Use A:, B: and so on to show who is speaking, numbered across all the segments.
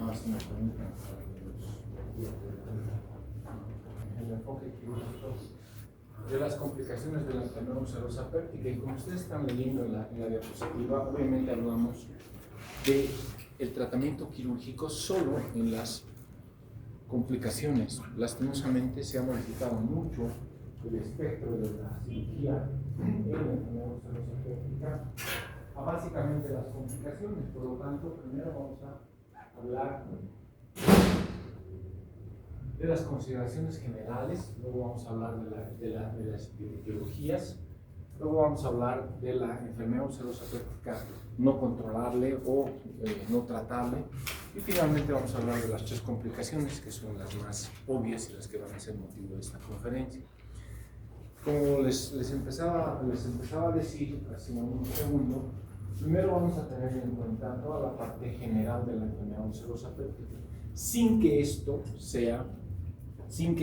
A: más si me permiten, el enfoque quirúrgico de las complicaciones de la enfermedad ulcerosa péptica. Y como ustedes están leyendo en la diapositiva, obviamente hablamos del tratamiento quirúrgico solo en las complicaciones. Lastimosamente se ha modificado mucho el espectro de la cirugía en la enfermedad ulcerosa péptica a básicamente las complicaciones. Por lo tanto, primero vamos a hablar de las consideraciones generales, luego vamos a hablar de las etiologías, luego vamos a hablar de la enfermedad ulcerosa péptica no controlable o no tratable, y finalmente vamos a hablar de las tres complicaciones que son las más obvias y las que van a ser motivo de esta conferencia. Como les empezaba a decir hace un segundo, primero vamos a tener en cuenta toda la parte general de la enfermedad ulcerosa péptica, sin que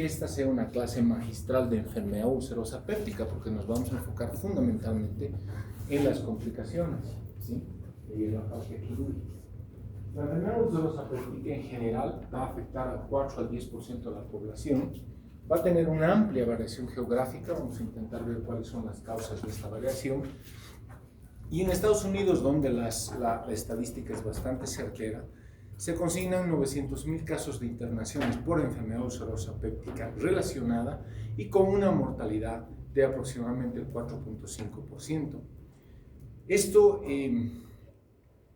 A: esta sea una clase magistral de enfermedad ulcerosa péptica, porque nos vamos a enfocar fundamentalmente en las complicaciones, ¿sí? Y en la parte quirúrgica. La enfermedad ulcerosa péptica en general va a afectar al 4 al 10% de la población, va a tener una amplia variación geográfica, vamos a intentar ver cuáles son las causas de esta variación. Y en Estados Unidos, donde la estadística es bastante certera, se consignan 900,000 casos de internaciones por enfermedad ulcerosa péptica relacionada y con una mortalidad de aproximadamente el 4.5%. Esto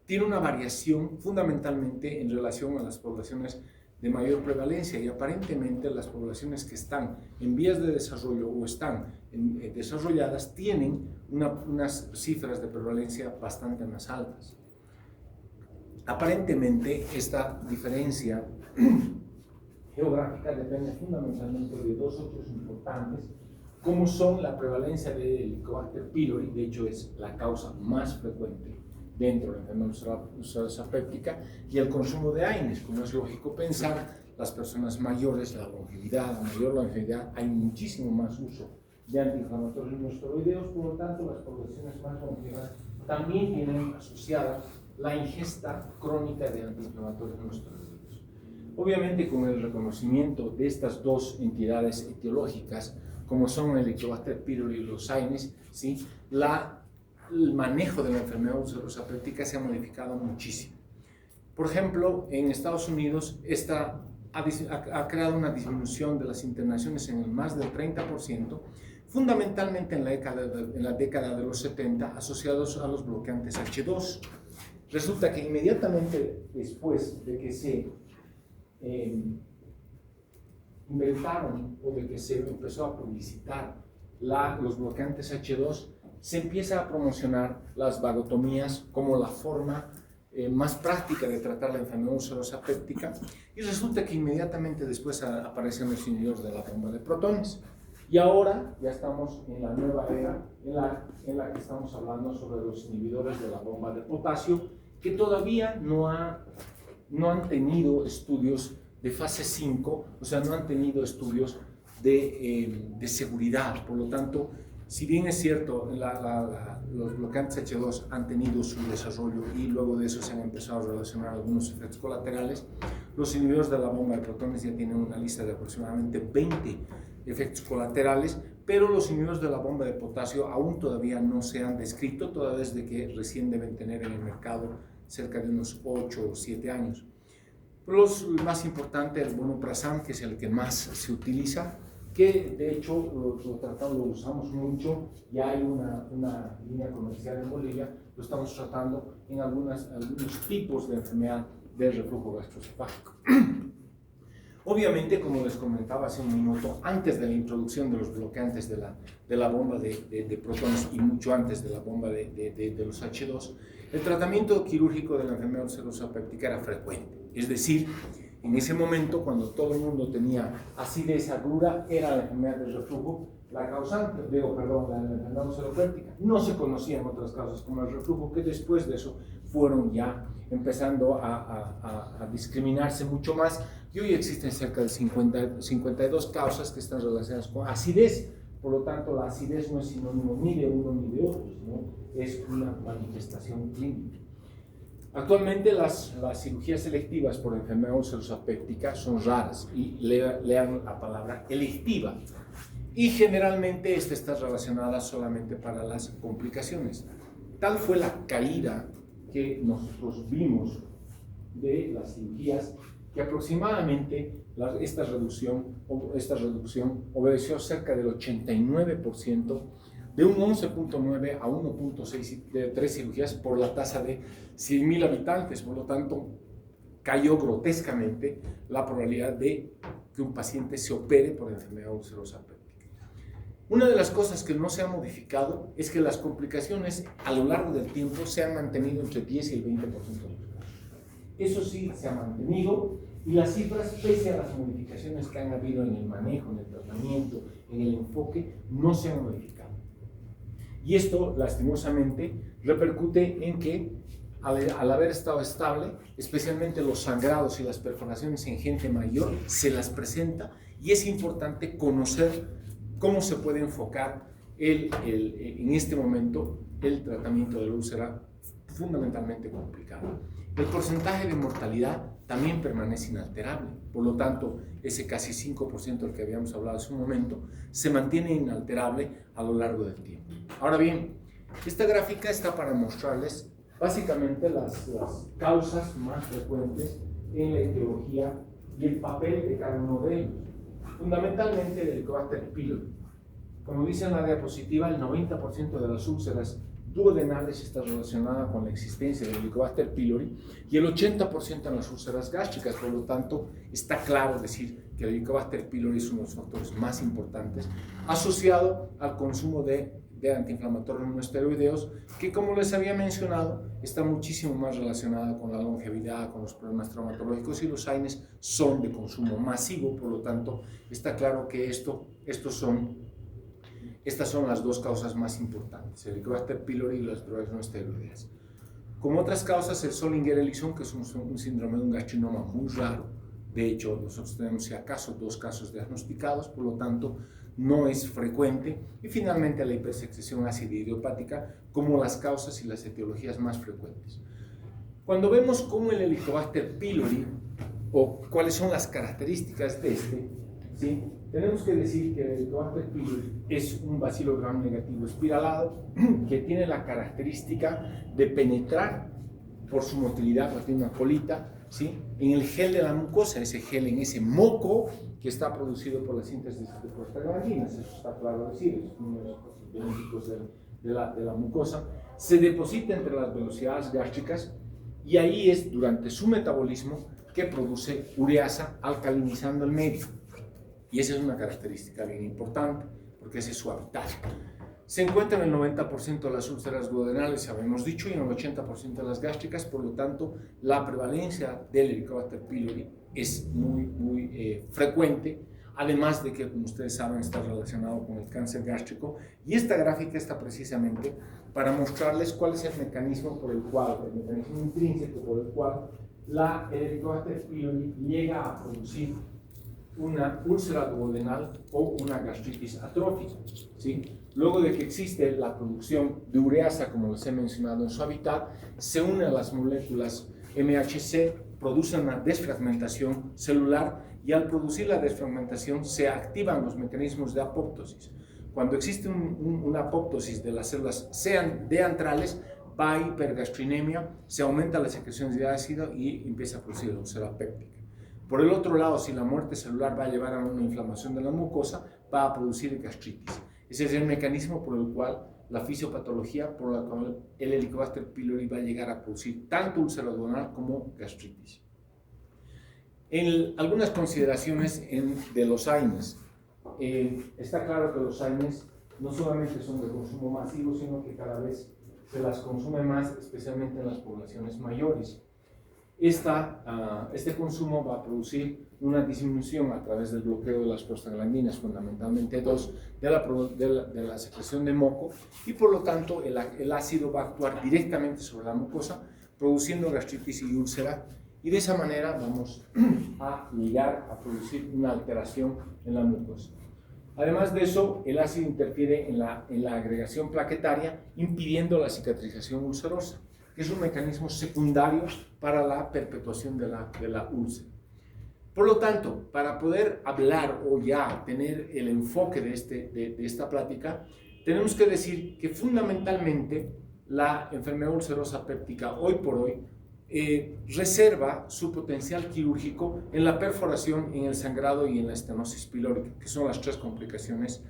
A: tiene una variación fundamentalmente en relación a las poblaciones de mayor prevalencia, y aparentemente las poblaciones que están en vías de desarrollo o están desarrolladas tienen unas cifras de prevalencia bastante más altas. Aparentemente esta diferencia geográfica depende fundamentalmente de dos hechos importantes, como son la prevalencia de Helicobacter pylori, de hecho es la causa más frecuente dentro de la enfermedad ulcerosa péptica, y el consumo de AINES. Como es lógico pensar, las personas mayores, la mayor longevidad, hay muchísimo más uso de antiinflamatorios no esteroideos, por lo tanto las poblaciones más longevas también tienen asociada la ingesta crónica de antiinflamatorios no esteroideos. Obviamente, con el reconocimiento de estas dos entidades etiológicas, como son el Helicobacter pylori y los AINES, ¿sí? El manejo de la enfermedad ulcerosa péptica se ha modificado muchísimo. Por ejemplo, en Estados Unidos esta ha creado una disminución de las internaciones en el más del 30%, fundamentalmente en la década de los 70, asociados a los bloqueantes H2. Resulta que inmediatamente después de que se inventaron o de que se empezó a publicitar los bloqueantes H2, se empieza a promocionar las vagotomías como la forma más práctica de tratar la enfermedad ulcerosa péptica, y resulta que inmediatamente después aparecen los inhibidores de la bomba de protones. Y ahora ya estamos en la nueva era en la que estamos hablando sobre los inhibidores de la bomba de potasio, que todavía no han tenido estudios de fase 5, o sea, no han tenido estudios de seguridad. Por lo tanto, si bien es cierto, los bloqueantes H2 han tenido su desarrollo y luego de eso se han empezado a relacionar algunos efectos colaterales, los inhibidores de la bomba de protones ya tienen una lista de aproximadamente 20 efectos colaterales, pero los inhibidores de la bomba de potasio aún todavía no se han descrito, toda vez de que recién deben tener en el mercado cerca de unos 8 o 7 años. El más importante, el vonoprazan, que es el que más se utiliza, que de hecho lo usamos mucho, ya hay una línea comercial en Bolivia, lo estamos tratando en algunos tipos de enfermedad del reflujo gastroesofágico. Obviamente, como les comentaba hace un minuto, antes de la introducción de los bloqueantes de la bomba de protones y mucho antes de la bomba de los H2, el tratamiento quirúrgico de la enfermedad ulcerosa péptica era frecuente. Es decir, en ese momento, cuando todo el mundo tenía acidez aguda, era la enfermedad del reflujo la causante, la enfermedad ulceropéptica. No se conocían otras causas como el reflujo, que después de eso fueron ya empezando a discriminarse mucho más, y hoy existen cerca de 52 causas que están relacionadas con acidez. Por lo tanto, la acidez no es sinónimo ni de uno ni de otro, sino es una manifestación clínica. Actualmente las cirugías selectivas por enfermedad ulcerosa péptica son raras y lean la palabra electiva. Y generalmente esta está relacionada solamente para las complicaciones. Tal fue la caída que nosotros vimos de las cirugías que aproximadamente esta reducción obedeció cerca del 89%, de un 11.9 a 1.6 de 3 cirugías por la tasa de 100.000 habitantes. Por lo tanto, cayó grotescamente la probabilidad de que un paciente se opere por enfermedad ulcerosa péptica. Una de las cosas que no se ha modificado es que las complicaciones a lo largo del tiempo se han mantenido entre 10 y el 20% de los casos. Eso sí se ha mantenido, y las cifras, pese a las modificaciones que han habido en el manejo, en el tratamiento, en el enfoque, no se han modificado. Y esto, lastimosamente, repercute en que al haber estado estable, especialmente los sangrados y las perforaciones en gente mayor, se las presenta, y es importante conocer cómo se puede enfocar en este momento el tratamiento de la úlcera, fundamentalmente complicado. El porcentaje de mortalidad también permanece inalterable, por lo tanto, ese casi 5% del que habíamos hablado hace un momento, se mantiene inalterable a lo largo del tiempo. Ahora bien, esta gráfica está para mostrarles básicamente las causas más frecuentes en la etiología y el papel de cada uno de ellos. Fundamentalmente el Helicobacter pylori. Como dice en la diapositiva, el 90% de las úlceras duodenales está relacionada con la existencia del Helicobacter pylori y el 80% en las úlceras gástricas. Por lo tanto, está claro decir que el Helicobacter pylori es uno de los factores más importantes asociado al consumo de antiinflamatorios no esteroideos, que, como les había mencionado, está muchísimo más relacionada con la longevidad, con los problemas traumatológicos, y los AINES son de consumo masivo. Por lo tanto, está claro que estas son las dos causas más importantes, el Helicobacter pylori y las drogas no esteroideas. Como otras causas, el Zollinger-Ellison, que es un síndrome de un gastrinoma muy raro. De hecho, nosotros tenemos, si acaso, 2 casos diagnosticados, por lo tanto, no es frecuente. Y finalmente, la hipersecreción ácida idiopática, como las causas y las etiologías más frecuentes. Cuando vemos cómo el Helicobacter pylori, o cuáles son las características de este, ¿sí?, tenemos que decir que el Helicobacter pylori es un bacilo gram negativo espiralado que tiene la característica de penetrar por su motilidad, porque tiene una colita, ¿sí?, en el gel de la mucosa, ese gel, en ese moco que está producido por la síntesis de prostaglandinas. Eso está claro decir, es uno de los benéficos de la mucosa. Se deposita entre las velocidades gástricas y ahí es durante su metabolismo que produce ureasa alcalinizando el medio. Y esa es una característica bien importante, porque ese es su hábitat. Se encuentra en el 90% de las úlceras duodenales, habíamos dicho, y en el 80% de las gástricas. Por lo tanto, la prevalencia del Helicobacter pylori es muy frecuente, además de que, como ustedes saben, está relacionado con el cáncer gástrico. Y esta gráfica está precisamente para mostrarles cuál es el mecanismo intrínseco por el cual el Helicobacter pylori llega a producir una úlcera duodenal o una gastritis atrófica, ¿sí? Luego de que existe la producción de ureasa, como les he mencionado, en su hábitat, se une a las moléculas MHC, produce una desfragmentación celular, y al producir la desfragmentación se activan los mecanismos de apoptosis. Cuando existe una apoptosis de las células deantrales, va a hipergastrinemia, se aumenta la secreción de ácido y empieza a producir la úlcera péptica. Por el otro lado, si la muerte celular va a llevar a una inflamación de la mucosa, va a producir gastritis. Ese es el mecanismo por el cual la fisiopatología, por la cual el Helicobacter pylori va a llegar a producir tanto úlcera duodenal como gastritis. Algunas consideraciones de los AINES. Está claro que los AINES no solamente son de consumo masivo, sino que cada vez se las consume más, especialmente en las poblaciones mayores. Este consumo va a producir una disminución a través del bloqueo de las prostaglandinas, fundamentalmente dos, de la secreción de moco, y por lo tanto el ácido va a actuar directamente sobre la mucosa, produciendo gastritis y úlcera, y de esa manera vamos a llegar a producir una alteración en la mucosa. Además de eso, el ácido interfiere en la agregación plaquetaria, impidiendo la cicatrización ulcerosa. que es un mecanismo secundario para la perpetuación de la úlcera. Por lo tanto, para poder hablar o ya tener el enfoque de esta plática, tenemos que decir que fundamentalmente la enfermedad ulcerosa péptica hoy por hoy reserva su potencial quirúrgico en la perforación, en el sangrado y en la estenosis pilórica, que son las tres complicaciones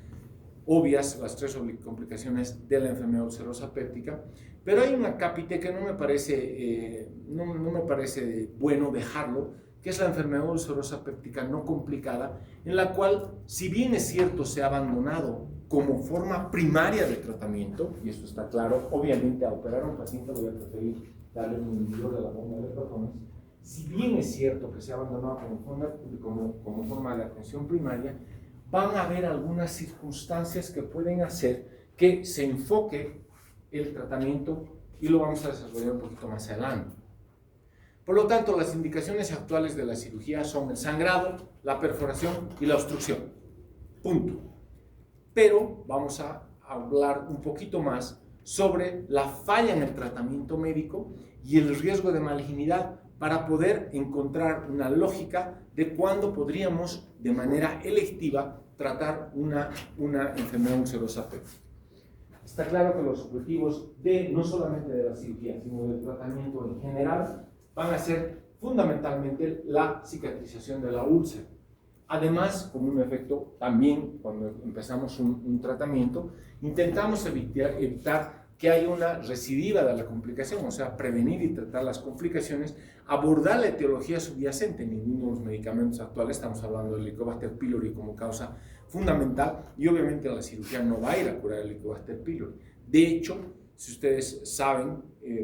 A: obvias, las tres complicaciones de la enfermedad ulcerosa péptica. Pero hay una cápite que no me parece bueno dejarlo, que es la enfermedad ulcerosa péptica no complicada, en la cual, si bien es cierto, se ha abandonado como forma primaria de tratamiento, y esto está claro, obviamente a operar a un paciente voy a preferir darle un inhibidor de la bomba de protones. Si bien es cierto que se ha abandonado como forma de atención primaria, van a haber algunas circunstancias que pueden hacer que se enfoque el tratamiento y lo vamos a desarrollar un poquito más adelante. Por lo tanto, las indicaciones actuales de la cirugía son el sangrado, la perforación y la obstrucción. Punto. Pero vamos a hablar un poquito más sobre la falla en el tratamiento médico y el riesgo de malignidad para poder encontrar una lógica de cuándo podríamos de manera electiva tratar una enfermedad ulcerosa péptica. Está claro que los objetivos no solamente de la cirugía, sino del tratamiento en general, van a ser fundamentalmente la cicatrización de la úlcera. Además, como un efecto, también cuando empezamos un tratamiento, intentamos evitar que haya una recidiva de la complicación, o sea, prevenir y tratar las complicaciones, abordar la etiología subyacente. Ninguno de los medicamentos actuales, estamos hablando del Helicobacter pylori como causa fundamental, y obviamente la cirugía no va a ir a curar el Helicobacter pylori. De hecho, si ustedes saben,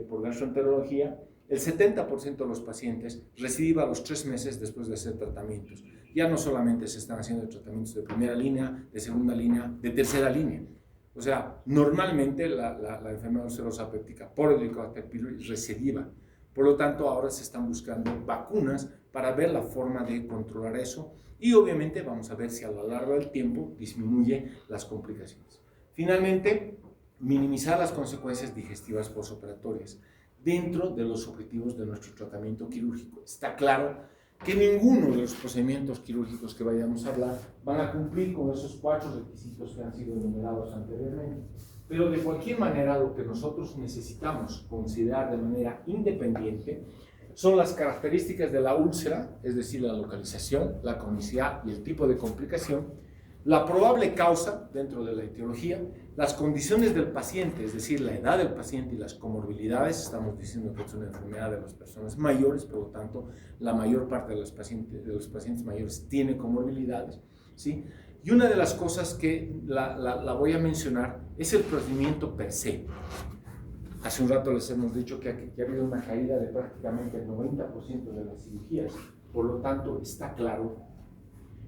A: por gastroenterología, el 70% de los pacientes recidiva a los 3 meses después de hacer tratamientos. Ya no solamente se están haciendo tratamientos de primera línea, de segunda línea, de tercera línea. O sea, normalmente la enfermedad ulcerosa péptica por el Helicobacter pylori recidiva. Por lo tanto, ahora se están buscando vacunas para ver la forma de controlar eso y obviamente vamos a ver si a lo largo del tiempo disminuye las complicaciones. Finalmente, minimizar las consecuencias digestivas postoperatorias dentro de los objetivos de nuestro tratamiento quirúrgico. Está claro que ninguno de los procedimientos quirúrgicos que vayamos a hablar van a cumplir con esos 4 requisitos que han sido enumerados anteriormente. Pero de cualquier manera, lo que nosotros necesitamos considerar de manera independiente son las características de la úlcera, es decir, la localización, la cronicidad y el tipo de complicación, la probable causa dentro de la etiología, las condiciones del paciente, es decir, la edad del paciente y las comorbilidades. Estamos diciendo que es una enfermedad de las personas mayores, por lo tanto, la mayor parte de los pacientes mayores tiene comorbilidades, ¿sí? Y una de las cosas que la voy a mencionar es el procedimiento per se. Hace un rato les hemos dicho que ha habido una caída de prácticamente el 90% de las cirugías, por lo tanto, está claro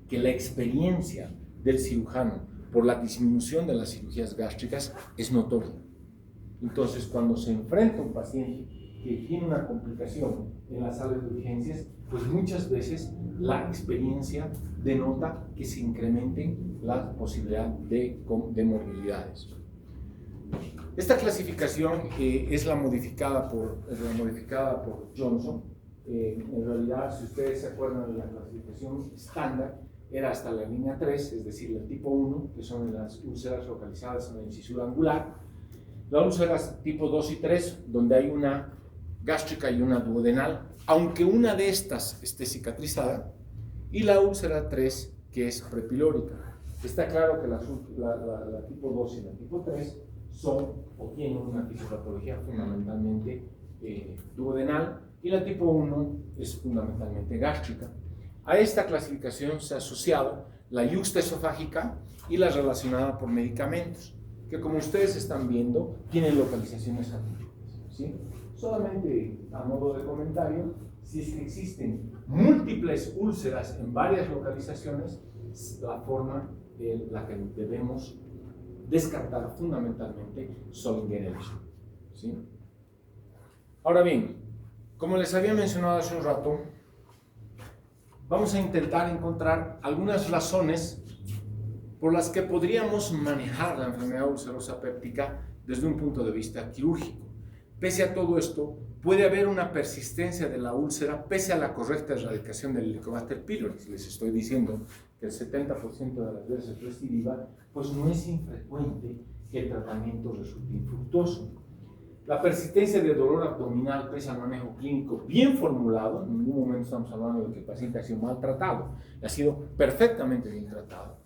A: que la experiencia del cirujano por la disminución de las cirugías gástricas es notoria. Entonces, cuando se enfrenta un paciente que tiene una complicación en la sala de urgencias, pues muchas veces la experiencia denota que se incrementen la posibilidad de morbilidades. Esta clasificación es la modificada por Johnson. En realidad, si ustedes se acuerdan de la clasificación estándar, era hasta la línea 3, es decir, el tipo 1, que son las úlceras localizadas en la incisura angular, las úlceras tipo 2 y 3, donde hay una gástrica y una duodenal, aunque una de estas esté cicatrizada, y la úlcera 3, que es prepilórica. Está claro que la tipo 2 y la tipo 3 son o tienen una fisiopatología fundamentalmente duodenal, y la tipo 1 es fundamentalmente gástrica. A esta clasificación se ha asociado la yuxta esofágica y la relacionada por medicamentos, que como ustedes están viendo, tienen localizaciones atípicas, ¿sí? Solamente a modo de comentario, si es que existen múltiples úlceras en varias localizaciones, la forma en la que debemos descartar fundamentalmente Solingen-Ellis, ¿sí? Ahora bien, como les había mencionado hace un rato, vamos a intentar encontrar algunas razones por las que podríamos manejar la enfermedad ulcerosa péptica desde un punto de vista quirúrgico. Pese a todo esto, puede haber una persistencia de la úlcera pese a la correcta erradicación del Helicobacter pylori. Les estoy diciendo que el 70% de las veces recidiva, pues no es infrecuente que el tratamiento resulte infructuoso. La persistencia de dolor abdominal pese al manejo clínico bien formulado, en ningún momento estamos hablando de que el paciente ha sido maltratado, ha sido perfectamente bien tratado.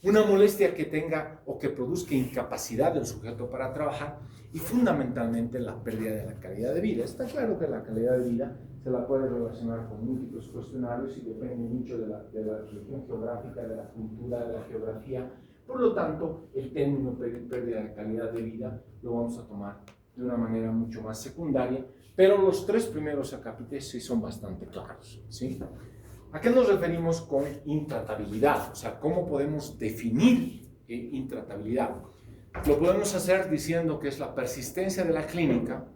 A: Una molestia que tenga o que produzca incapacidad del sujeto para trabajar y fundamentalmente la pérdida de la calidad de vida. Está claro que la calidad de vida se la puede relacionar con múltiples cuestionarios y depende mucho de la región geográfica, de la cultura, de la geografía. Por lo tanto, el término pérdida de calidad de vida lo vamos a tomar de una manera mucho más secundaria, pero los tres primeros acápites sí son bastante claros, ¿sí? ¿A qué nos referimos con intratabilidad? O sea, ¿cómo podemos definir intratabilidad? Lo podemos hacer diciendo que es la persistencia de la clínica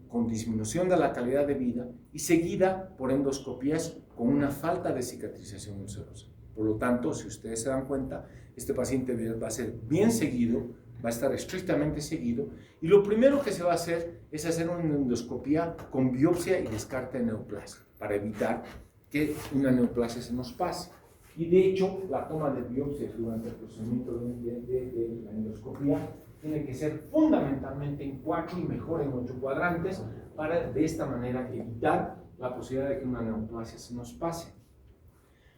A: con disminución de la calidad de vida y seguida por endoscopías con una falta de cicatrización ulcerosa. Por lo tanto, si ustedes se dan cuenta, este paciente va a ser bien seguido, va a estar estrictamente seguido, y lo primero que se va a hacer es hacer una endoscopía con biopsia y descarte de neoplasia para evitar que una neoplasia se nos pase. Y de hecho, la toma de biopsias durante el procedimiento de la endoscopía tiene que ser fundamentalmente en 4 y mejor en 8 cuadrantes para de esta manera evitar la posibilidad de que una neoplasia se nos pase.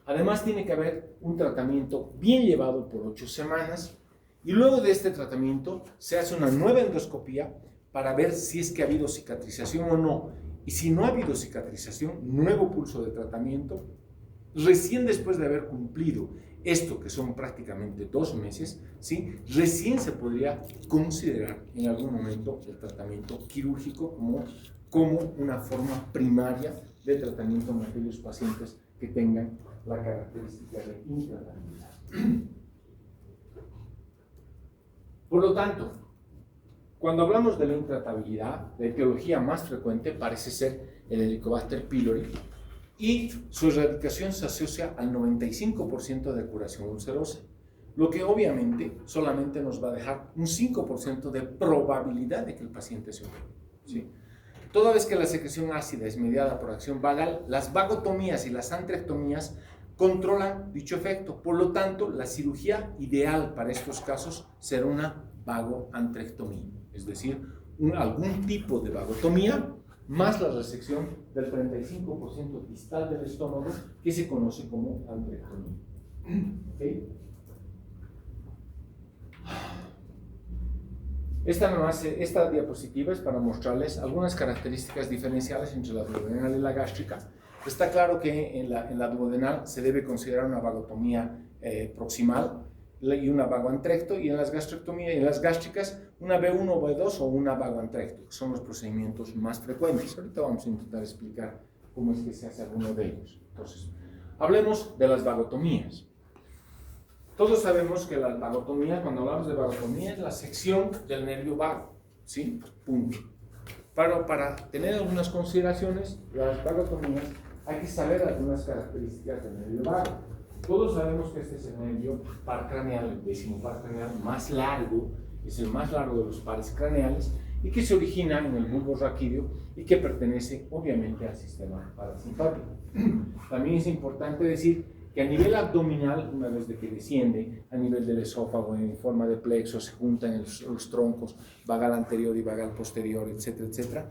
A: Además, tiene que haber un tratamiento bien llevado por 8 semanas y luego de este tratamiento se hace una nueva endoscopía para ver si es que ha habido cicatrización o no. Y si no ha habido cicatrización, nuevo pulso de tratamiento. Recién después de haber cumplido esto, que son prácticamente 2 meses, ¿sí? Recién se podría considerar en algún momento el tratamiento quirúrgico como una forma primaria de tratamiento en aquellos pacientes que tengan la característica de intratabilidad. Por lo tanto, cuando hablamos de la intratabilidad, la etiología más frecuente parece ser el Helicobacter pylori y su erradicación se asocia al 95% de curación ulcerosa, lo que obviamente solamente nos va a dejar un 5% de probabilidad de que el paciente se opere, ¿sí? Toda vez que la secreción ácida es mediada por acción vagal, las vagotomías y las antrectomías controlan dicho efecto. Por lo tanto, la cirugía ideal para estos casos será una vagoantrectomía, es decir, algún tipo de vagotomía más la resección del 35% distal del estómago que se conoce como antrectomía. ¿Okay? Esta diapositiva es para mostrarles algunas características diferenciales entre la duodenal y la gástrica. Está claro que en la duodenal se debe considerar una vagotomía proximal y una vagoantrecto, y en las gastrectomías y en las gástricas una B1 o B2 o una vagoantrecto, que son los procedimientos más frecuentes. Ahorita vamos a intentar explicar cómo es que se hace alguno de ellos. Entonces, hablemos de las vagotomías. Todos sabemos que la vagotomía, cuando hablamos de vagotomía, es la sección del nervio vago, ¿sí? Punto. Pero para tener algunas consideraciones, las vagotomías, hay que saber algunas características del nervio vago. Todos sabemos que este es el nervio par craneal, el décimo par craneal más largo, es el más largo de los pares craneales y que se origina en el bulbo raquídeo y que pertenece obviamente al sistema parasimpático. También es importante decir que a nivel abdominal, una vez de que desciende a nivel del esófago en forma de plexo, se juntan los troncos vagal anterior y vagal posterior, etcétera, etcétera,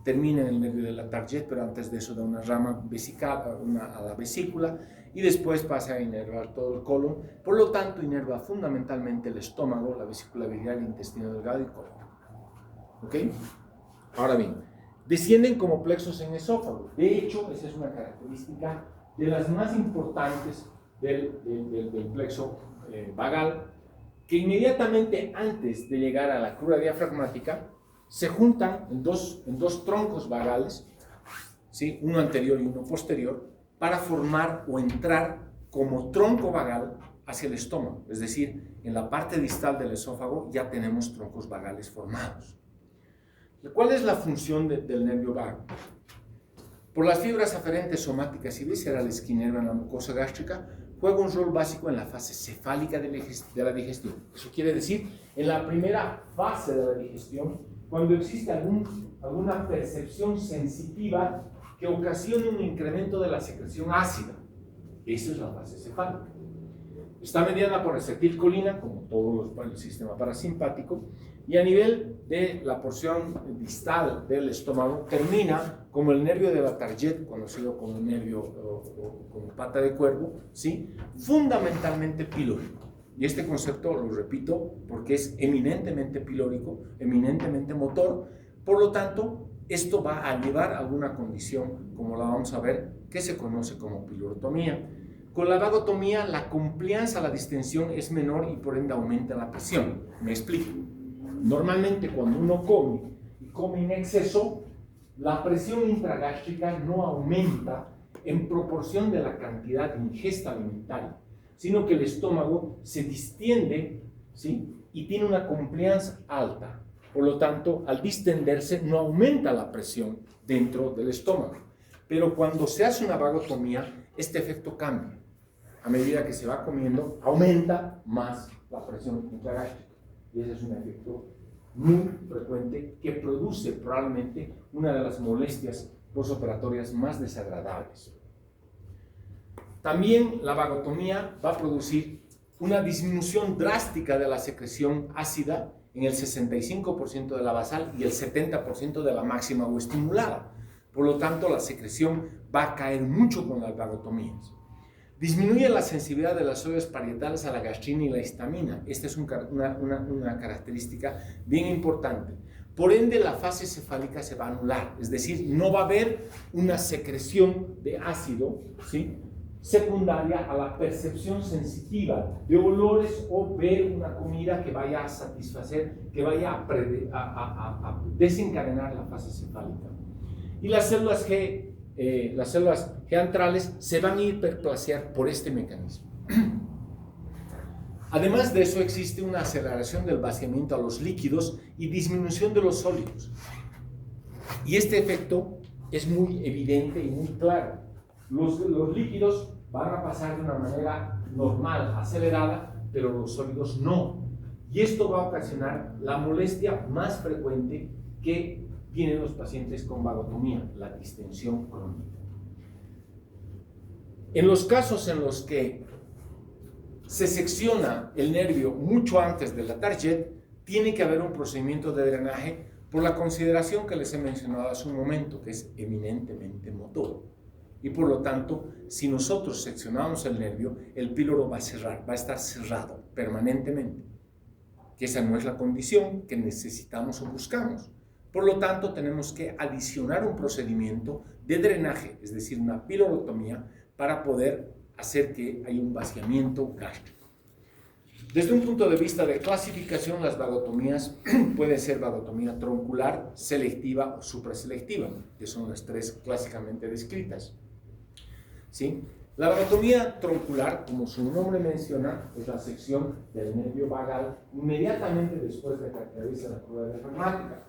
A: termina en el nervio de la Target, pero antes de eso da una rama vesical a la vesícula y después pasa a inervar todo el colon. Por lo tanto, inerva fundamentalmente el estómago, la vesícula biliar, el intestino delgado y el colon. ¿Ok? Ahora bien, descienden como plexos en esófago. De hecho, esa es una característica de las más importantes del plexo vagal, que inmediatamente antes de llegar a la crura diafragmática se juntan en dos troncos vagales, ¿sí? Uno anterior y uno posterior, para formar o entrar como tronco vagal hacia el estómago. Es decir, en la parte distal del esófago ya tenemos troncos vagales formados. ¿Cuál es la función del nervio vago? Por las fibras aferentes somáticas y viscerales que inervan la mucosa gástrica, juega un rol básico en la fase cefálica de la digestión. Eso quiere decir, en la primera fase de la digestión, cuando existe alguna percepción sensitiva que ocasione un incremento de la secreción ácida. Esa es la fase cefálica. Está mediada por acetilcolina, como todo el sistema parasimpático, y a nivel de la porción distal del estómago termina como el nervio de la Target, conocido como nervio o como pata de cuervo, ¿sí? Fundamentalmente pilórico. Y este concepto lo repito porque es eminentemente pilórico, eminentemente motor. Por lo tanto, esto va a llevar a alguna condición, como la vamos a ver, que se conoce como pilorotomía. Con la vagotomía, la compliance a la distensión es menor y por ende aumenta la presión. Me explico. Normalmente cuando uno come y come en exceso, la presión intragástrica no aumenta en proporción de la cantidad de ingesta alimentaria, sino que el estómago se distiende, ¿sí? Y tiene una compliance alta. Por lo tanto, al distenderse no aumenta la presión dentro del estómago. Pero cuando se hace una vagotomía, este efecto cambia. A medida que se va comiendo, aumenta más la presión intragástrica. Y ese es un efecto muy frecuente que produce probablemente una de las molestias postoperatorias más desagradables. También la vagotomía va a producir una disminución drástica de la secreción ácida en el 65% de la basal y el 70% de la máxima o estimulada. Por lo tanto, la secreción va a caer mucho con las vagotomías. Disminuye la sensibilidad de las ollas parietales a la gastrina y la histamina. Esta es una característica bien importante. Por ende, la fase cefálica se va a anular, es decir, no va a haber una secreción de ácido, ¿sí?, secundaria a la percepción sensitiva de olores o ver una comida que vaya a satisfacer, que vaya a desencadenar la fase cefálica. Y las células G antrales se van a hiperplasear por este mecanismo. Además de eso, existe una aceleración del vaciamiento a los líquidos y disminución de los sólidos. Y este efecto es muy evidente y muy claro. Los líquidos van a pasar de una manera normal, acelerada, pero los sólidos no. Y esto va a ocasionar la molestia más frecuente que tienen los pacientes con vagotomía, la distensión crónica. En los casos en los que se secciona el nervio mucho antes de la Target, tiene que haber un procedimiento de drenaje por la consideración que les he mencionado hace un momento, que es eminentemente motor. Y por lo tanto, si nosotros seccionamos el nervio, el píloro va a estar cerrado permanentemente, que esa no es la condición que necesitamos o buscamos. Por lo tanto, tenemos que adicionar un procedimiento de drenaje, es decir, una pilorotomía, para poder hacer que haya un vaciamiento gástrico. Desde un punto de vista de clasificación, las vagotomías pueden ser vagotomía troncular, selectiva o supraselectiva, que son las tres clásicamente descritas. ¿Sí? La vagotomía troncular, como su nombre menciona, es la sección del nervio vagal inmediatamente después de caracterizar la curva diafragmática.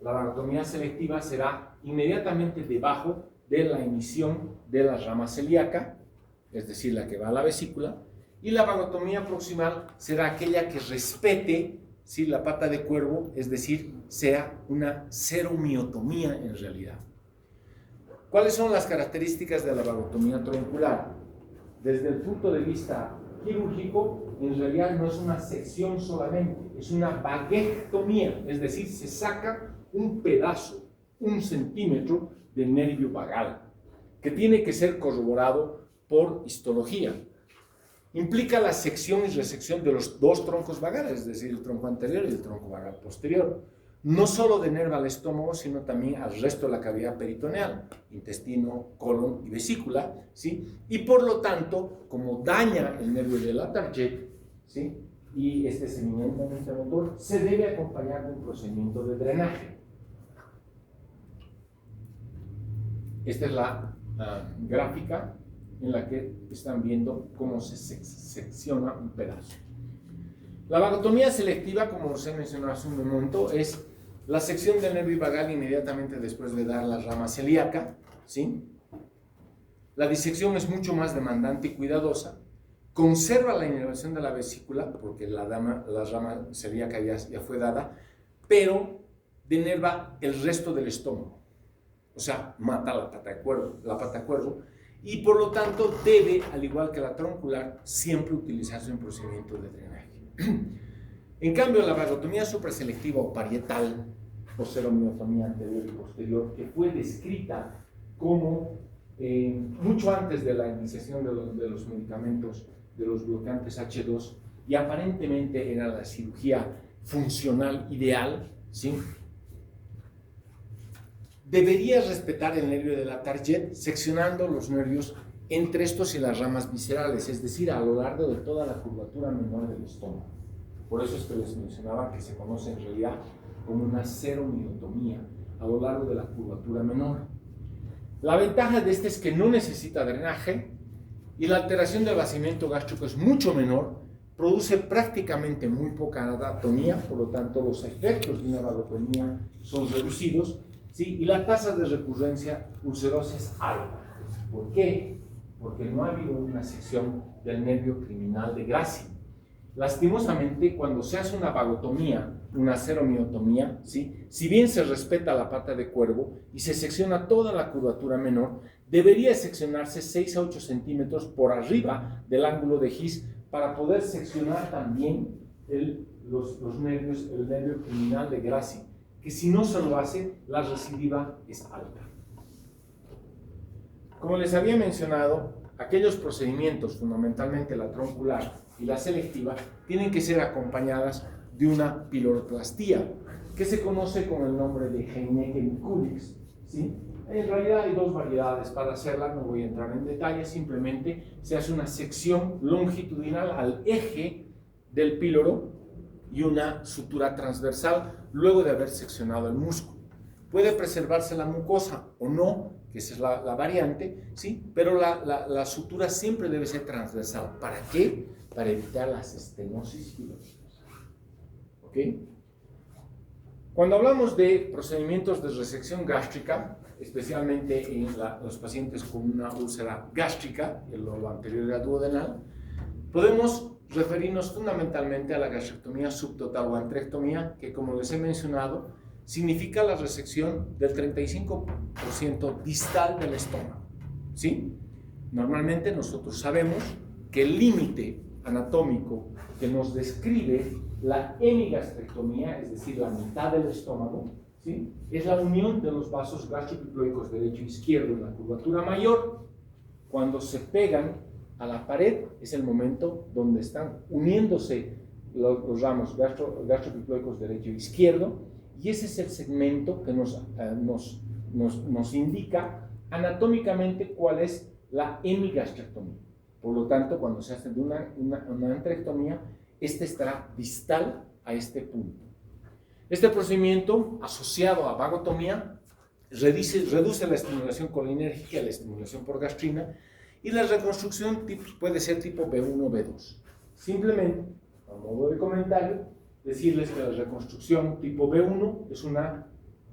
A: La vagotomía selectiva será inmediatamente debajo de la emisión de la rama celíaca, es decir, la que va a la vesícula, y la vagotomía proximal será aquella que respete, ¿sí?, la pata de cuervo, es decir, sea una ceromiotomía en realidad. ¿Cuáles son las características de la vagotomía troncular? Desde el punto de vista quirúrgico, en realidad no es una sección solamente, es una vaguectomía, es decir, se saca un pedazo, 1 centímetro de nervio vagal, que tiene que ser corroborado por histología. Implica la sección y resección de los dos troncos vagales, es decir, el tronco anterior y el tronco vagal posterior. No solo de nerva al estómago, sino también al resto de la cavidad peritoneal, intestino, colon y vesícula, ¿sí? Y por lo tanto, como daña el nervio de la Target, ¿sí?, y este es eminentemente motor, se debe acompañar de un procedimiento de drenaje. Esta es la gráfica en la que están viendo cómo se secciona un pedazo. La vagotomía selectiva, como os he mencionado hace un momento, es la sección del nervio vagal inmediatamente después de dar la rama celíaca, ¿sí? La disección es mucho más demandante y cuidadosa, conserva la inervación de la vesícula, porque la rama celíaca ya fue dada, pero denerva el resto del estómago. O sea, mata la pata de cuervo, y por lo tanto debe, al igual que la troncular, siempre utilizarse en procedimientos de drenaje. En cambio, la vagotomía supraselectiva o parietal, o seromiotomía anterior y posterior, que fue descrita como mucho antes de la iniciación de los medicamentos, de los bloqueantes H2, y aparentemente era la cirugía funcional ideal, ¿sí? Debería respetar el nervio de la Target seccionando los nervios entre estos y las ramas viscerales, es decir, a lo largo de toda la curvatura menor del estómago. Por eso es que les mencionaba que se conoce en realidad como una seromiotomía a lo largo de la curvatura menor. La ventaja de este es que no necesita drenaje y la alteración del vaciamiento gástrico es mucho menor, produce prácticamente muy poca anatomía, por lo tanto los efectos de una vagotomía son reducidos, ¿sí? Y la tasa de recurrencia ulcerosa es alta. ¿Por qué? Porque no ha habido una sección del nervio criminal de Gracie. Lastimosamente, cuando se hace una vagotomía, una seromiotomía, ¿sí? Si bien se respeta la pata de cuervo y se secciona toda la curvatura menor, debería seccionarse 6 a 8 centímetros por arriba del ángulo de His para poder seccionar también los nervios, el nervio criminal de Gracie, que si no se lo hace, la recidiva es alta. Como les había mencionado, aquellos procedimientos, fundamentalmente la troncular y la selectiva, tienen que ser acompañadas de una piloroplastia, que se conoce con el nombre de Heineken-Kulix, ¿sí? En realidad hay dos variedades para hacerla, no voy a entrar en detalles, simplemente se hace una sección longitudinal al eje del píloro y una sutura transversal luego de haber seccionado el músculo. Puede preservarse la mucosa o no, que esa es la variante, ¿sí? Pero la sutura siempre debe ser transversal. ¿Para qué? Para evitar las estenosis quirúrgicas. ¿Ok? Cuando hablamos de procedimientos de resección gástrica, especialmente en los pacientes con una úlcera gástrica, lo anterior era duodenal, podemos referirnos fundamentalmente a la gastrectomía subtotal o antrectomía, que como les he mencionado, significa la resección del 35% distal del estómago, ¿sí? Normalmente nosotros sabemos que el límite anatómico que nos describe la hemigastrectomía, es decir, la mitad del estómago, ¿sí? Es la unión de los vasos gastropiploicos derecho e izquierdo en la curvatura mayor. Cuando se pegan a la pared es el momento donde están uniéndose los ramos gastropiploicos derecho e izquierdo, y ese es el segmento que nos indica anatómicamente cuál es la hemigastrectomía. Por lo tanto, cuando se hace de una antrectomía, este estará distal a este punto. Este procedimiento, asociado a vagotomía, reduce la estimulación colinérgica y la estimulación por gastrina, y la reconstrucción puede ser tipo B1 o B2. Simplemente, a modo de comentario, decirles que la reconstrucción tipo B1 es una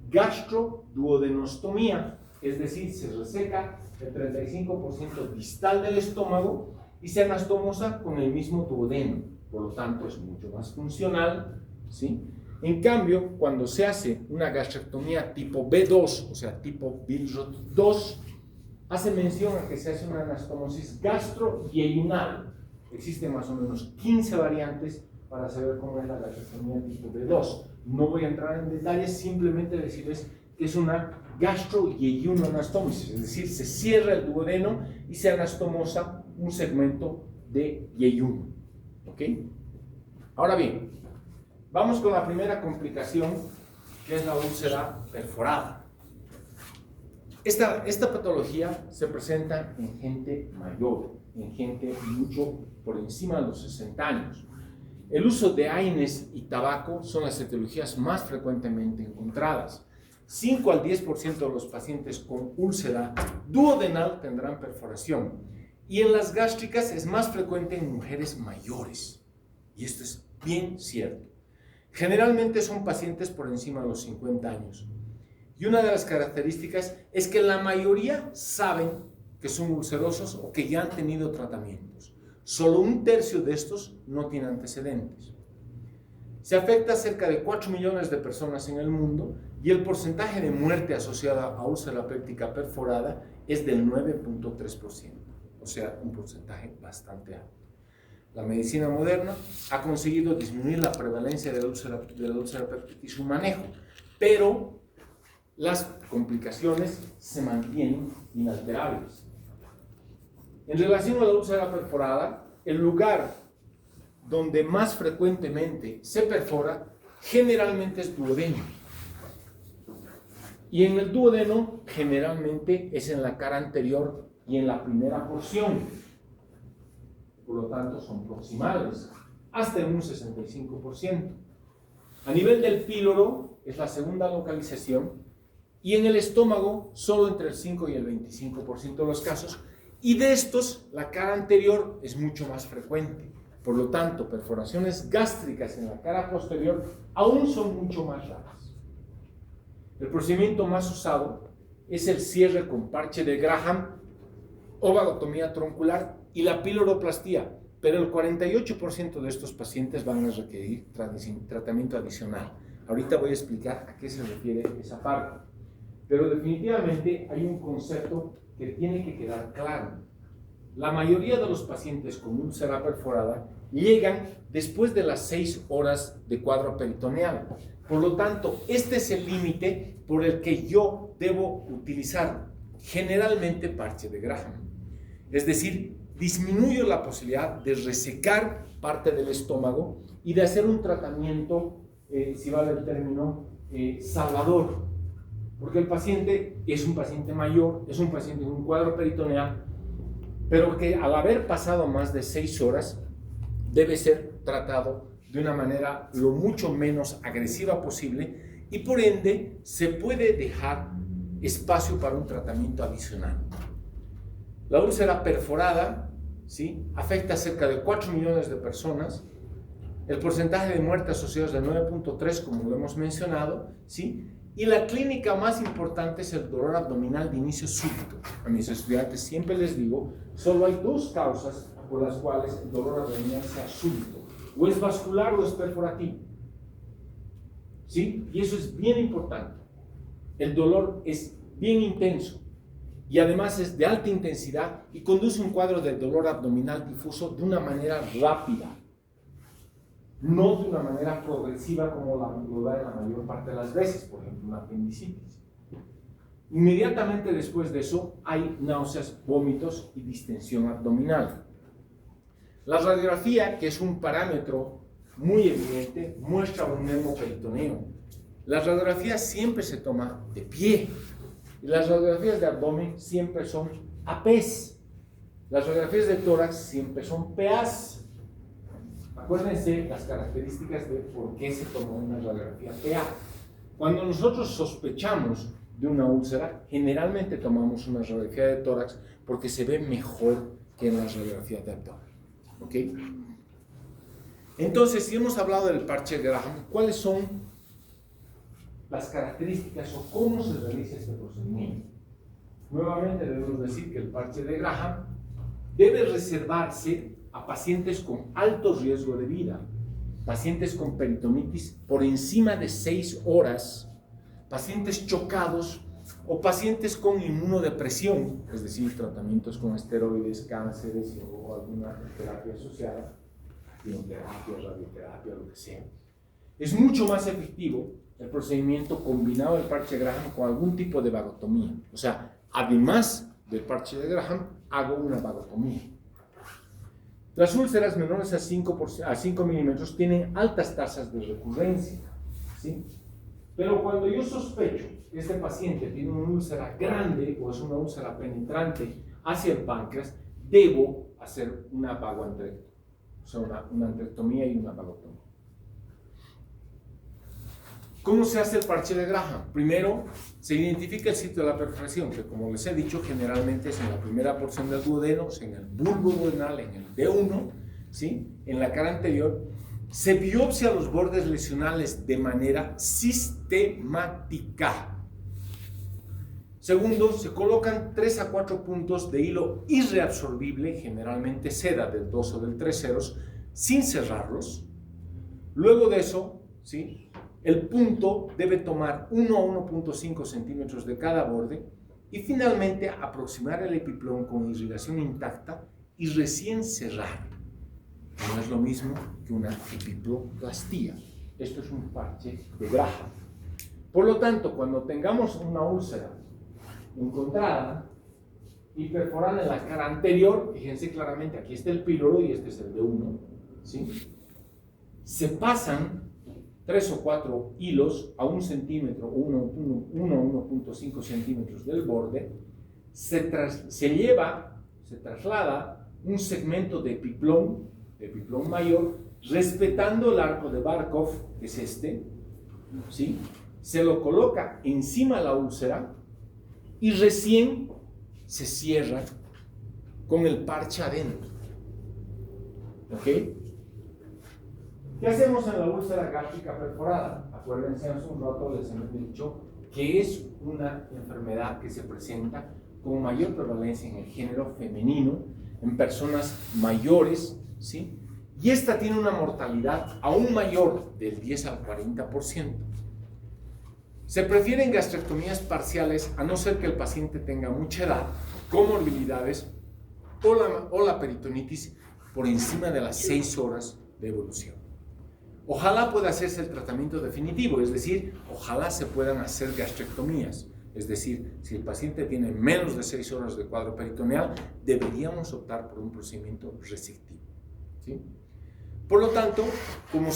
A: gastroduodenostomía, es decir, se reseca el 35% distal del estómago y se anastomosa con el mismo duodeno, por lo tanto es mucho más funcional, ¿sí? En cambio, cuando se hace una gastrectomía tipo B2, o sea, tipo Billroth 2, hace mención a que se hace una anastomosis gastroyeyunal. Existen más o menos 15 variantes para saber cómo es la gastrectomía tipo B2. No voy a entrar en detalles, simplemente decirles que es una gastroyeyunoanastomosis, es decir, se cierra el duodeno y se anastomosa un segmento de yeyuno. ¿Ok? Ahora bien, vamos con la primera complicación, que es la úlcera perforada. Esta patología se presenta en gente mayor, en gente mucho por encima de los 60 años. El uso de AINES y tabaco son las etiologías más frecuentemente encontradas. 5 al 10% de los pacientes con úlcera duodenal tendrán perforación, y en las gástricas es más frecuente en mujeres mayores. Y esto es bien cierto. Generalmente son pacientes por encima de los 50 años. Y una de las características es que la mayoría saben que son ulcerosos o que ya han tenido tratamientos. Solo 1/3 de estos no tienen antecedentes. Se afecta a cerca de 4 millones de personas en el mundo y el porcentaje de muerte asociada a úlcera péptica perforada es del 9.3%, o sea, un porcentaje bastante alto. La medicina moderna ha conseguido disminuir la prevalencia de la úlcera péptica y su manejo, pero las complicaciones se mantienen inalterables. En relación a la úlcera perforada, el lugar donde más frecuentemente se perfora generalmente es duodeno. Y en el duodeno generalmente es en la cara anterior y en la primera porción. Por lo tanto, son proximales, hasta en un 65%. A nivel del píloro es la segunda localización y en el estómago solo entre el 5 y el 25% de los casos, y de estos la cara anterior es mucho más frecuente. Por lo tanto, perforaciones gástricas en la cara posterior aún son mucho más raras. El procedimiento más usado es el cierre con parche de Graham o vagotomía troncular y la piloroplastia, pero el 48% de estos pacientes van a requerir tratamiento adicional. Ahorita voy a explicar a qué se refiere esa parte. Pero definitivamente hay un concepto que tiene que quedar claro. La mayoría de los pacientes con úlcera perforada llegan después de las 6 horas de cuadro peritoneal. Por lo tanto, este es el límite por el que yo debo utilizar generalmente parche de Graham. Es decir, disminuyo la posibilidad de resecar parte del estómago y de hacer un tratamiento, si vale el término, salvador. Porque el paciente es un paciente mayor, es un paciente con un cuadro peritoneal, pero que al haber pasado más de 6 horas debe ser tratado de una manera lo mucho menos agresiva posible y por ende se puede dejar espacio para un tratamiento adicional. La úlcera perforada, ¿sí?, afecta a cerca de 4 millones de personas. El porcentaje de muerte asociado es de 9.3, como lo hemos mencionado, ¿sí? Y la clínica más importante es el dolor abdominal de inicio súbito. A mis estudiantes siempre les digo, solo hay 2 causas por las cuales el dolor abdominal sea súbito. O es vascular o es perforativo. ¿Sí? Y eso es bien importante. El dolor es bien intenso y además es de alta intensidad y conduce a un cuadro de dolor abdominal difuso de una manera rápida. No de una manera progresiva como lo da en la mayor parte de las veces, por ejemplo, una apendicitis. Inmediatamente después de eso hay náuseas, vómitos y distensión abdominal. La radiografía, que es un parámetro muy evidente, muestra un hemoperitoneo. La radiografía siempre se toma de pie y las radiografías de abdomen siempre son APs. Las radiografías de tórax siempre son PAs. Acuérdense las características de por qué se tomó una radiografía PA. Cuando nosotros sospechamos de una úlcera, generalmente tomamos una radiografía de tórax porque se ve mejor que en las radiografías de abdomen. ¿Ok? Entonces, si hemos hablado del parche de Graham, ¿cuáles son las características o cómo se realiza este procedimiento? Nuevamente debemos decir que el parche de Graham debe reservarse a pacientes con alto riesgo de vida, pacientes con peritonitis por encima de 6 horas, pacientes chocados o pacientes con inmunodepresión, es decir, tratamientos con esteroides, cánceres o alguna terapia asociada, quimioterapia, radioterapia, lo que sea. Es mucho más efectivo el procedimiento combinado del parche de Graham con algún tipo de vagotomía. O sea, además del parche de Graham, hago una vagotomía. Las úlceras menores a 5 milímetros tienen altas tasas de recurrencia, ¿sí? Pero cuando yo sospecho que este paciente tiene una úlcera grande o es una úlcera penetrante hacia el páncreas, debo hacer una vagoantrectomía, o sea, una antrectomía y una vagotomía. ¿Cómo se hace el parche de Graham? Primero, se identifica el sitio de la perforación, que como les he dicho, generalmente es en la primera porción del duodeno, en el bulbo duodenal, en el D1, ¿sí?, en la cara anterior. Se biopsia los bordes lesionales de manera sistemática. Segundo, se colocan 3 a 4 puntos de hilo irreabsorbible, generalmente seda del 2 o del 3 ceros, sin cerrarlos. Luego de eso, ¿sí?, el punto debe tomar 1 a 1.5 centímetros de cada borde y finalmente aproximar el epiplón con irrigación intacta y recién cerrar. No es lo mismo que una epiploplastia. Esto es un parche de Graham. Por lo tanto, cuando tengamos una úlcera encontrada y perforada en la cara anterior, fíjense claramente, aquí está el píloro y este es el B1, ¿sí? Se pasan 3 o 4 hilos a 1 centímetro o 1 o 1.5 centímetros del borde, se traslada un segmento de epiplón mayor, respetando el arco de Barkov, que es este, ¿sí? Se lo coloca encima de la úlcera y recién se cierra con el parche adentro. ¿Ok? ¿Qué hacemos en la úlcera gástrica perforada? Acuérdense, hace un rato les hemos dicho que es una enfermedad que se presenta con mayor prevalencia en el género femenino, en personas mayores, ¿sí? Y esta tiene una mortalidad aún mayor del 10 al 40%. Se prefieren gastrectomías parciales a no ser que el paciente tenga mucha edad, comorbilidades o la peritonitis por encima de las 6 horas de evolución. Ojalá pueda hacerse el tratamiento definitivo, es decir, ojalá se puedan hacer gastrectomías. Es decir, si el paciente tiene menos de 6 horas de cuadro peritoneal, deberíamos optar por un procedimiento resectivo, ¿sí? Por lo tanto, como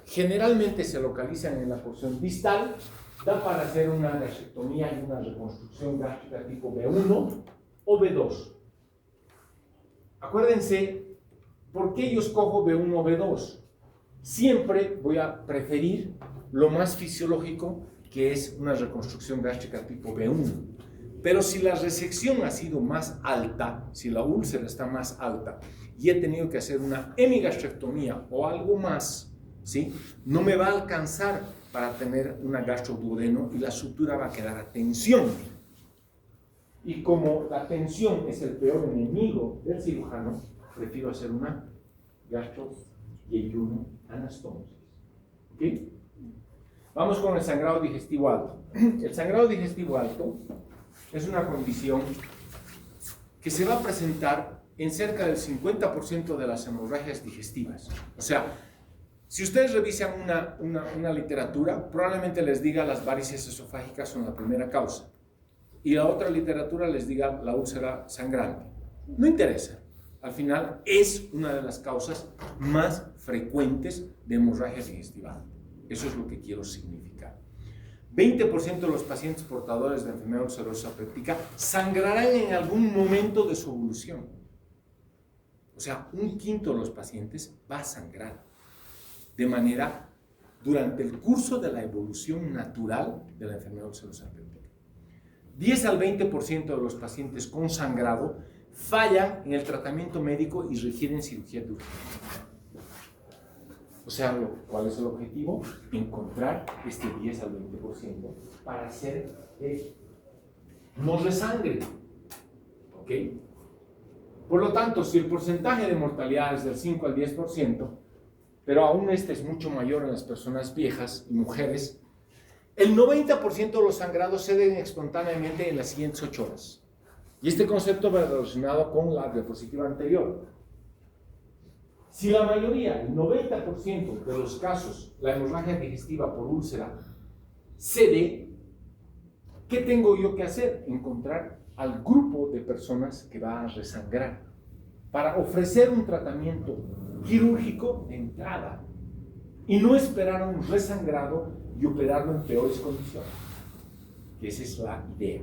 A: generalmente se localizan en la porción distal, da para hacer una gastrectomía y una reconstrucción gástrica tipo B1 o B2. Acuérdense, ¿por qué yo escojo B1 o B2? Siempre voy a preferir lo más fisiológico, que es una reconstrucción gástrica tipo B1. Pero si la resección ha sido más alta, si la úlcera está más alta y he tenido que hacer una hemigastrectomía o algo más, ¿sí? No me va a alcanzar para tener una gastroduodeno y la sutura va a quedar a tensión. Y como la tensión es el peor enemigo del cirujano, prefiero hacer una gastroyeyunoanastomosis. ¿Ok? Vamos con el sangrado digestivo alto. El sangrado digestivo alto es una condición que se va a presentar en cerca del 50% de las hemorragias digestivas. O sea, si ustedes revisan una literatura, probablemente les diga las varices esofágicas son la primera causa. Y la otra literatura les diga la úlcera sangrante. No interesa. Al final es una de las causas más frecuentes de hemorragia digestiva. Eso es lo que quiero significar. 20% de los pacientes portadores de enfermedad ulcerosa péptica sangrarán en algún momento de su evolución. O sea, 1/5 de los pacientes va a sangrar de manera durante el curso de la evolución natural de la enfermedad ulcerosa péptica. 10 al 20% de los pacientes con sangrado fallan en el tratamiento médico y requieren cirugía de urgencia. O sea, ¿cuál es el objetivo? Encontrar este 10 al 20% para hacer que no resangre. ¿Ok? Por lo tanto, si el porcentaje de mortalidad es del 5 al 10%, pero aún este es mucho mayor en las personas viejas y mujeres, el 90% de los sangrados se den espontáneamente en las siguientes 8 horas. Y este concepto va relacionado con la diapositiva anterior. Si la mayoría, el 90% de los casos, la hemorragia digestiva por úlcera cede, ¿qué tengo yo que hacer? Encontrar al grupo de personas que va a resangrar para ofrecer un tratamiento quirúrgico de entrada y no esperar a un resangrado y operarlo en peores condiciones. Que esa es la idea.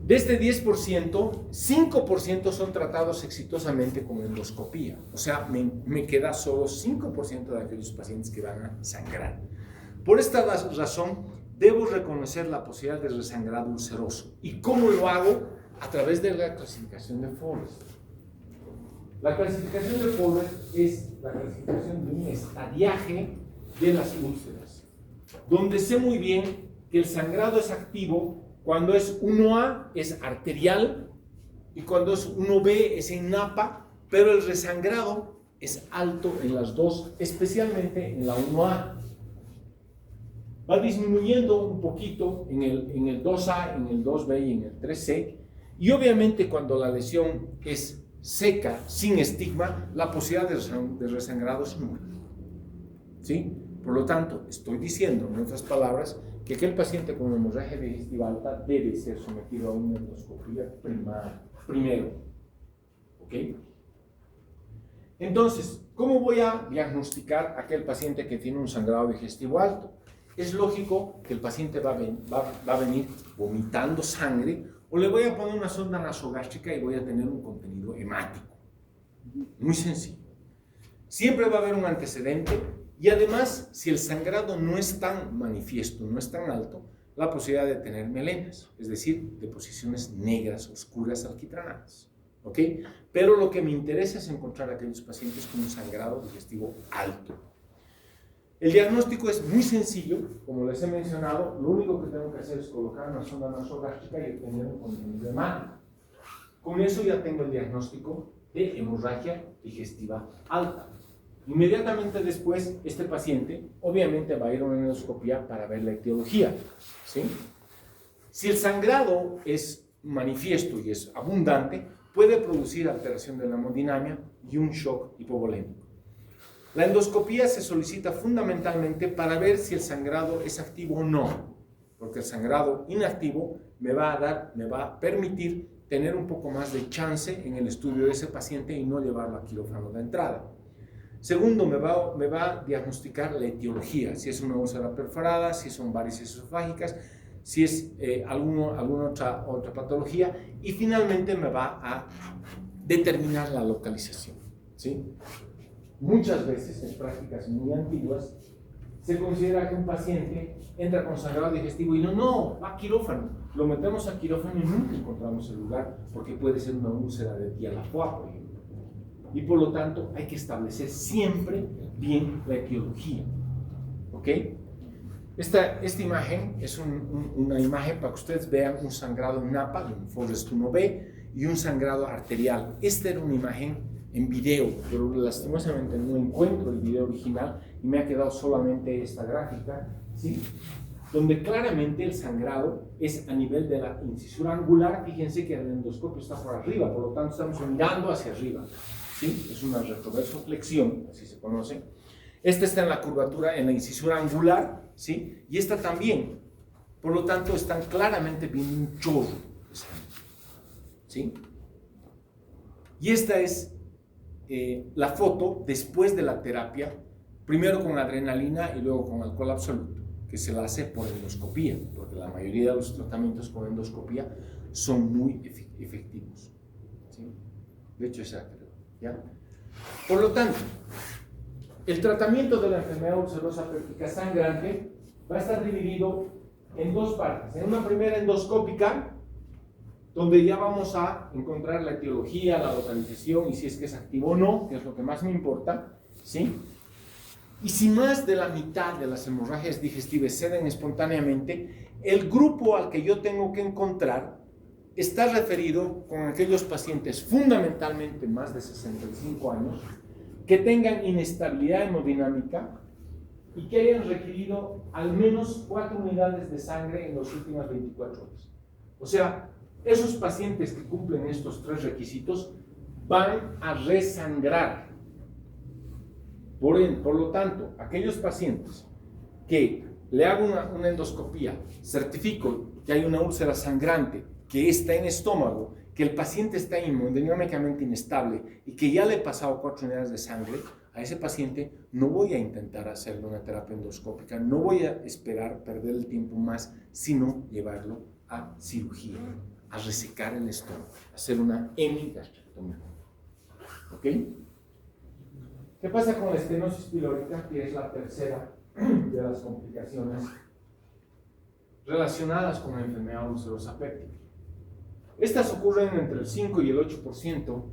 A: De este 10%, 5% son tratados exitosamente con endoscopía. O sea, me queda solo 5% de aquellos pacientes que van a sangrar. Por esta razón, debo reconocer la posibilidad de resangrado ulceroso. ¿Y cómo lo hago? A través de la clasificación de Forrest. La clasificación de Forrest es la clasificación de un estadiaje de las úlceras, donde sé muy bien que el sangrado es activo cuando es 1A es arterial y cuando es 1B es en napa, pero el resangrado es alto en las dos, especialmente en la 1A. va disminuyendo un poquito en el 2A, en el 2B y en el 3C, y obviamente cuando la lesión es seca, sin estigma, la posibilidad de resangrado es nula. ¿Sí? Por lo tanto, estoy diciendo, en otras palabras, que aquel paciente con hemorragia digestiva alta debe ser sometido a una endoscopia primero. ¿Ok? Entonces, ¿cómo voy a diagnosticar a aquel paciente que tiene un sangrado digestivo alto? Es lógico que el paciente va a venir vomitando sangre, o le voy a poner una sonda nasogástrica y voy a tener un contenido hemático. Muy sencillo. Siempre va a haber un antecedente, y además, si el sangrado no es tan manifiesto, no es tan alto, la posibilidad de tener melenas, es decir, deposiciones negras, oscuras, alquitranadas. ¿Ok? Pero lo que me interesa es encontrar a aquellos pacientes con un sangrado digestivo alto. El diagnóstico es muy sencillo, como les he mencionado, lo único que tengo que hacer es colocar una sonda nasogástrica y obtener un contenido hemático. Con eso ya tengo el diagnóstico de hemorragia digestiva alta. Inmediatamente después, este paciente obviamente va a ir a una endoscopia para ver la etiología. ¿Sí? Si el sangrado es manifiesto y es abundante, puede producir alteración de la hemodinamia y un shock hipovolémico. La endoscopía se solicita fundamentalmente para ver si el sangrado es activo o no, porque el sangrado inactivo me va a permitir tener un poco más de chance en el estudio de ese paciente y no llevarlo a quirófano de entrada. Segundo, me va a diagnosticar la etiología, si es una úlcera perforada, si son varices esofágicas, si es alguna otra patología, y finalmente me va a determinar la localización. ¿Sí? Muchas veces, en prácticas muy antiguas, se considera que un paciente entra con sangrado digestivo y no, va a quirófano. Lo metemos a quirófano y nunca encontramos el lugar, porque puede ser una úlcera de tía la foie, por ejemplo. Y por lo tanto hay que establecer siempre bien la etiología. ¿Ok? Esta imagen es una imagen para que ustedes vean un sangrado en napa de un Forrest 1B y un sangrado arterial. Esta era una imagen en video, pero lastimosamente no encuentro el video original y me ha quedado solamente esta gráfica, ¿sí? Donde claramente el sangrado es a nivel de la incisura angular. Fíjense que el endoscopio está por arriba, por lo tanto estamos mirando hacia arriba. ¿Sí? Es una retroversoflexión, así se conoce. Esta está en la curvatura, en la incisura angular, ¿sí? Y esta también. Por lo tanto, están claramente viendo un chorro de sangre, ¿sí? Y esta es la foto después de la terapia, primero con adrenalina y luego con alcohol absoluto, que se la hace por endoscopía, porque la mayoría de los tratamientos con endoscopía son muy efectivos, ¿sí? De hecho, esa creo. ¿Ya? Por lo tanto, el tratamiento de la enfermedad ulcerosa péptica sangrante va a estar dividido en dos partes. En una primera endoscópica, donde ya vamos a encontrar la etiología, la localización y si es que es activo o no, que es lo que más me importa, ¿sí? Y si más de la mitad de las hemorragias digestivas ceden espontáneamente, el grupo al que yo tengo que encontrar está referido con aquellos pacientes fundamentalmente más de 65 años que tengan inestabilidad hemodinámica y que hayan requerido al menos 4 unidades de sangre en las últimas 24 horas. O sea, esos pacientes que cumplen estos 3 requisitos van a resangrar. Por lo tanto, aquellos pacientes que le hago una endoscopía, certifico que hay una úlcera sangrante, que está en estómago, que el paciente está hemodinámicamente inestable y que ya le he pasado 4 unidades de sangre, a ese paciente no voy a intentar hacerle una terapia endoscópica, no voy a esperar perder el tiempo más, sino llevarlo a cirugía, a resecar el estómago, a hacer una hemigastrectomía. ¿Ok? ¿Qué pasa con la estenosis pilórica, que es la tercera de las complicaciones relacionadas con la enfermedad ulcerosa péptica? Estas ocurren entre el 5 y el 8%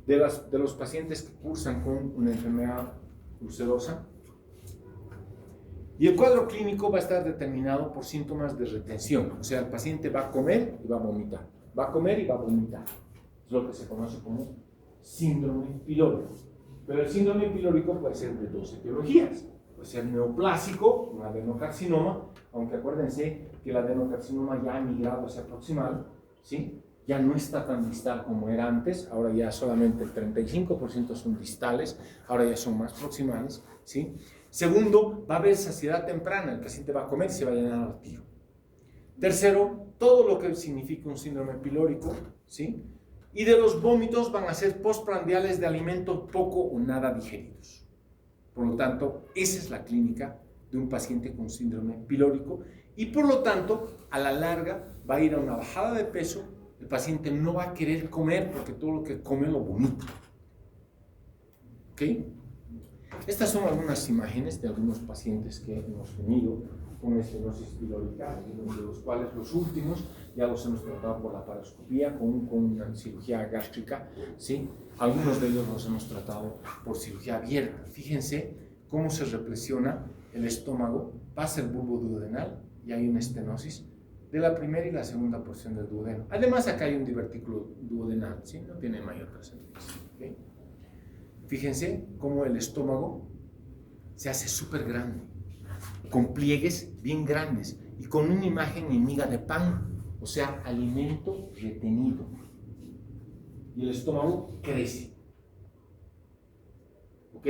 A: de los pacientes que cursan con una enfermedad ulcerosa. Y el cuadro clínico va a estar determinado por síntomas de retención. O sea, el paciente va a comer y va a vomitar. Va a comer y va a vomitar. Es lo que se conoce como síndrome pilórico. Pero el síndrome pilórico puede ser de 2 etiologías. Puede puede ser neoplásico, un adenocarcinoma, aunque acuérdense que el adenocarcinoma ya ha migrado hacia proximal, ¿sí? Ya no está tan distal como era antes, ahora ya solamente el 35% son distales, ahora ya son más proximales, ¿sí? Segundo, va a haber saciedad temprana, el paciente va a comer y se va a llenar al tiro. Tercero, todo lo que significa un síndrome pilórico, ¿sí? Y de los vómitos van a ser postprandiales de alimentos poco o nada digeridos. Por lo tanto, esa es la clínica de un paciente con síndrome pilórico y por lo tanto, a la larga va a ir a una bajada de peso, el paciente no va a querer comer porque todo lo que come lo vomita. ¿Ok? Estas son algunas imágenes de algunos pacientes que hemos tenido con estenosis pilórica, de los cuales los últimos ya los hemos tratado por la paroscopía, con una cirugía gástrica, ¿sí? Algunos de ellos los hemos tratado por cirugía abierta. Fíjense cómo se represiona el estómago, pasa el bulbo duodenal y hay una estenosis de la primera y la segunda porción del duodeno. Además, acá hay un divertículo duodenal, ¿sí? No tiene mayor trascendencia. ¿Okay? Fíjense cómo el estómago se hace súper grande, con pliegues bien grandes y con una imagen en miga de pan, o sea, alimento retenido. Y el estómago crece. ¿Ok?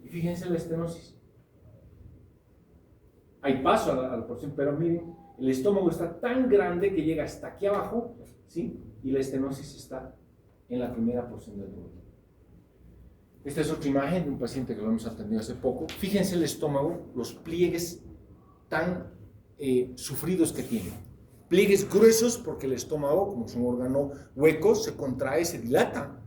A: Y fíjense la estenosis. Hay paso a la porción, pero miren, el estómago está tan grande que llega hasta aquí abajo, ¿sí? Y la estenosis está en la primera porción del duodeno. Esta es otra imagen de un paciente que lo hemos atendido hace poco. Fíjense el estómago, los pliegues tan sufridos que tiene. Pliegues gruesos porque el estómago, como es un órgano hueco, se contrae, se dilata.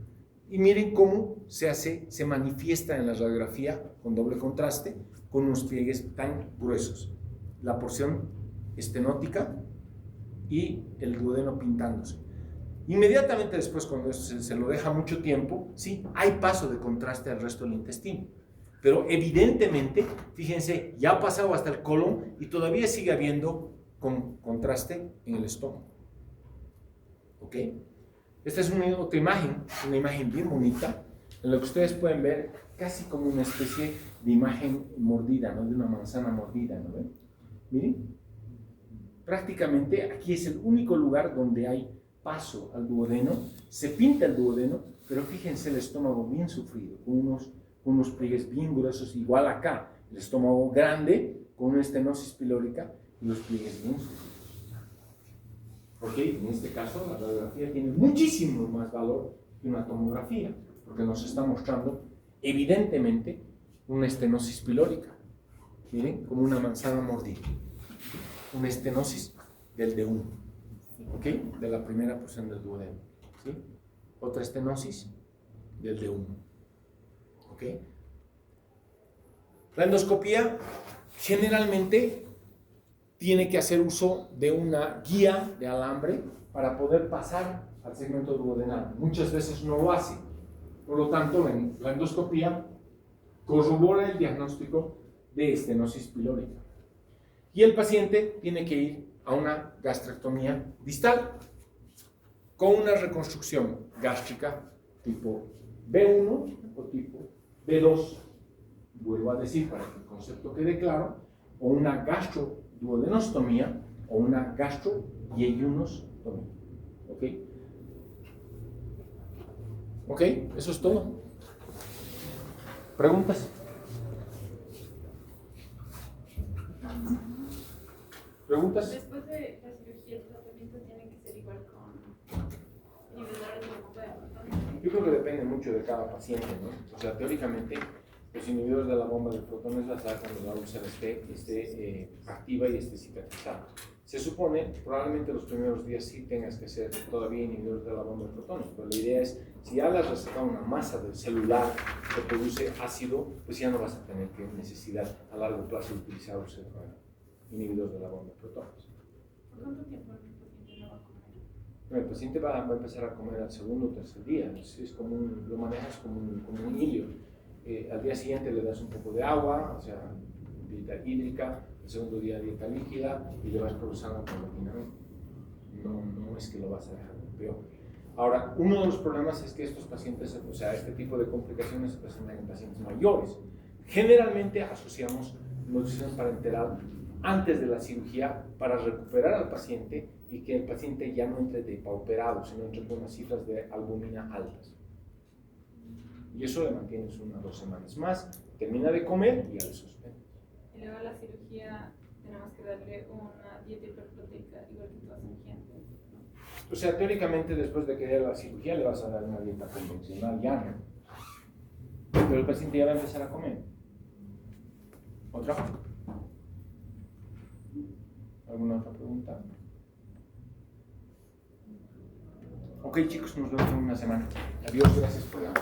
A: Y miren cómo se manifiesta en la radiografía con doble contraste, con unos pliegues tan gruesos. La porción estenótica y el duodeno pintándose. Inmediatamente después, cuando se lo deja mucho tiempo, sí, hay paso de contraste al resto del intestino. Pero evidentemente, fíjense, ya ha pasado hasta el colon y todavía sigue habiendo contraste en el estómago. ¿Ok? Esta es otra imagen, una imagen bien bonita, en la que ustedes pueden ver casi como una especie de imagen mordida, ¿no? De una manzana mordida, ¿no ven? Miren, prácticamente aquí es el único lugar donde hay paso al duodeno, se pinta el duodeno, pero fíjense el estómago bien sufrido, con unos pliegues bien gruesos, igual acá, el estómago grande, con una estenosis pilórica y los pliegues bien sufridos. Ok, en este caso la radiografía tiene muchísimo más valor que una tomografía, porque nos está mostrando evidentemente una estenosis pilórica. Miren, como una manzana mordida. Una estenosis del D1, ¿ok? De la primera porción del duodeno, ¿sí? Otra estenosis del D1, ¿ok? La endoscopía generalmente tiene que hacer uso de una guía de alambre para poder pasar al segmento duodenal. Muchas veces no lo hace, por lo tanto la endoscopía corrobora el diagnóstico de estenosis pilórica. Y el paciente tiene que ir a una gastrectomía distal con una reconstrucción gástrica tipo B1 o tipo B2, vuelvo a decir para que el concepto quede claro, o una gastroduodenostomía o una gastroyeyunostomía. ¿Ok? ¿Ok? Eso es todo. ¿Preguntas? ¿Preguntas?
B: Después de la cirugía, el tratamiento tiene que ser igual con inhibidores de la bomba de protones.
A: Yo creo que depende mucho de cada paciente, ¿no? O sea, teóricamente, los inhibidores de la bomba de protones las da cuando la úlcera esté activa y esté cicatrizada. Se supone, probablemente los primeros días sí tengas que hacer todavía inhibidores de la bomba de protones, pero la idea es, si ya le has resecado una masa del celular que produce ácido, pues ya no vas a tener necesidad a largo plazo de utilizar los inhibidores de la bomba de protones.
B: ¿Por cuánto tiempo el paciente no va a comer?
A: El paciente va a empezar a comer al segundo o tercer día, es como lo manejas como un hilio. Al día siguiente le das un poco de agua, o sea, dieta hídrica, el segundo día dieta líquida y le vas procesando paulatinamente. No es que lo vas a dejar peor. Ahora, uno de los problemas es que estos pacientes, o sea, este tipo de complicaciones se presentan en pacientes mayores. Generalmente asociamos nutrición parenteral antes de la cirugía para recuperar al paciente y que el paciente ya no entre depauperado, sino entre con unas cifras de albúmina altas. Y eso le mantienes 1 o 2 semanas más, termina de comer y ya le suspendes.
B: Y luego a la cirugía tenemos que darle una dieta hiperproteica igual que tú haces gente.
A: O sea, teóricamente después de que dé la cirugía le vas a dar una dieta convencional, ya no. Pero el paciente ya va a empezar a comer. ¿Otra? ¿Alguna otra pregunta? Ok, chicos, nos vemos en una semana. Adiós, gracias por la